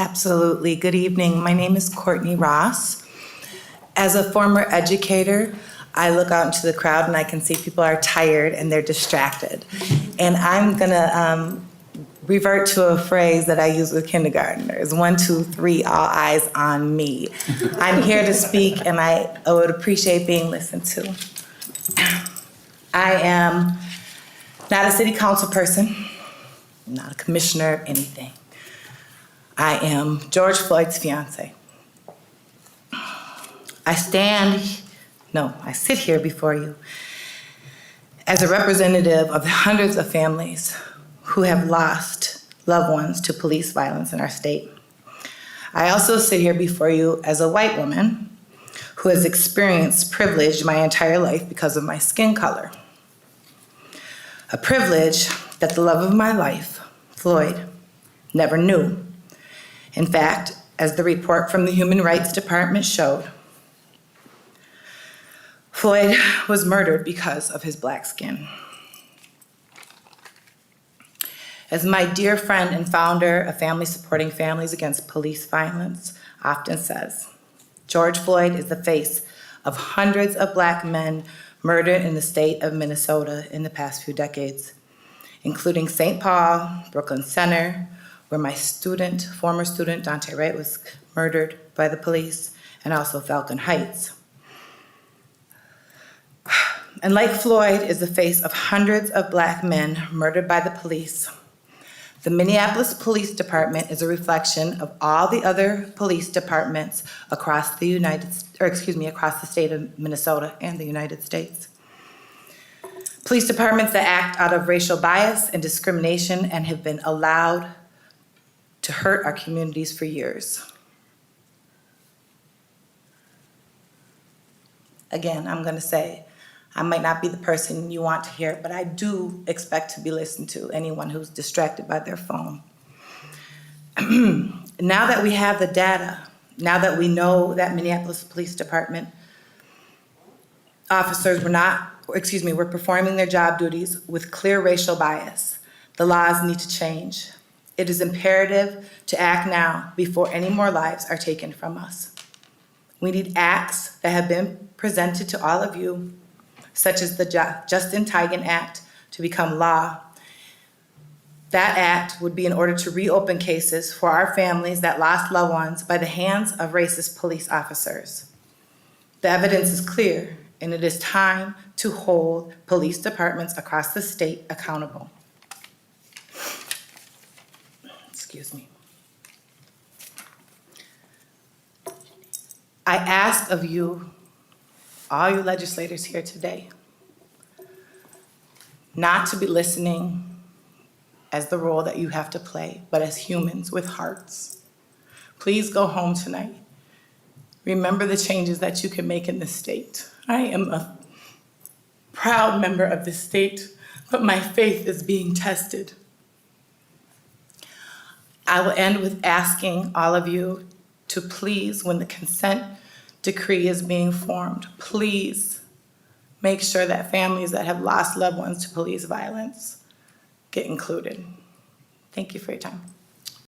Absolutely. Good evening. My name is Courtney Ross. As a former educator, I look out into the crowd and I can see people are tired and they're distracted. And I'm going to revert to a phrase that I use with kindergartners: 1, 2, 3, all eyes on me. I'm here to speak and I would appreciate being listened to. I am not a city council person, I'm not a commissioner of anything. I am George Floyd's fiance. I sit here before you as a representative of the hundreds of families who have lost loved ones to police violence in our state. I also sit here before you as a white woman who has experienced privilege my entire life because of my skin color. A privilege that the love of my life, Floyd, never knew. In fact, as the report from the Human Rights Department showed, Floyd was murdered because of his black skin. As my dear friend and founder of Family Supporting Families Against Police Violence often says, George Floyd is the face of hundreds of black men murdered in the state of Minnesota in the past few decades, including St. Paul, Brooklyn Center, where my former student, Dante Wright, was murdered by the police, and also Falcon Heights. And like Floyd is the face of hundreds of black men murdered by the police, the Minneapolis Police Department is a reflection of all the other police departments across the across the state of Minnesota and the United States. Police departments that act out of racial bias and discrimination and have been allowed to hurt our communities for years. Again, I'm going to say, I might not be the person you want to hear, but I do expect to be listened to, anyone who's distracted by their phone. Now that we have the data, now that we know that Minneapolis Police Department officers were performing their job duties with clear racial bias, the laws need to change. It is imperative to act now before any more lives are taken from us. We need acts that have been presented to all of you, such as the Justin Tigan Act, to become law. That act would be in order to reopen cases for our families that lost loved ones by the hands of racist police officers. The evidence is clear, and it is time to hold police departments across the state accountable. Excuse me. I ask of you, all you legislators here today, not to be listening as the role that you have to play, but as humans with hearts. Please go home tonight. Remember the changes that you can make in this state. I am a proud member of this state, but my faith is being tested. I will end with asking all of you to please, when the consent decree is being formed, please make sure that families that have lost loved ones to police violence get included. Thank you for your time.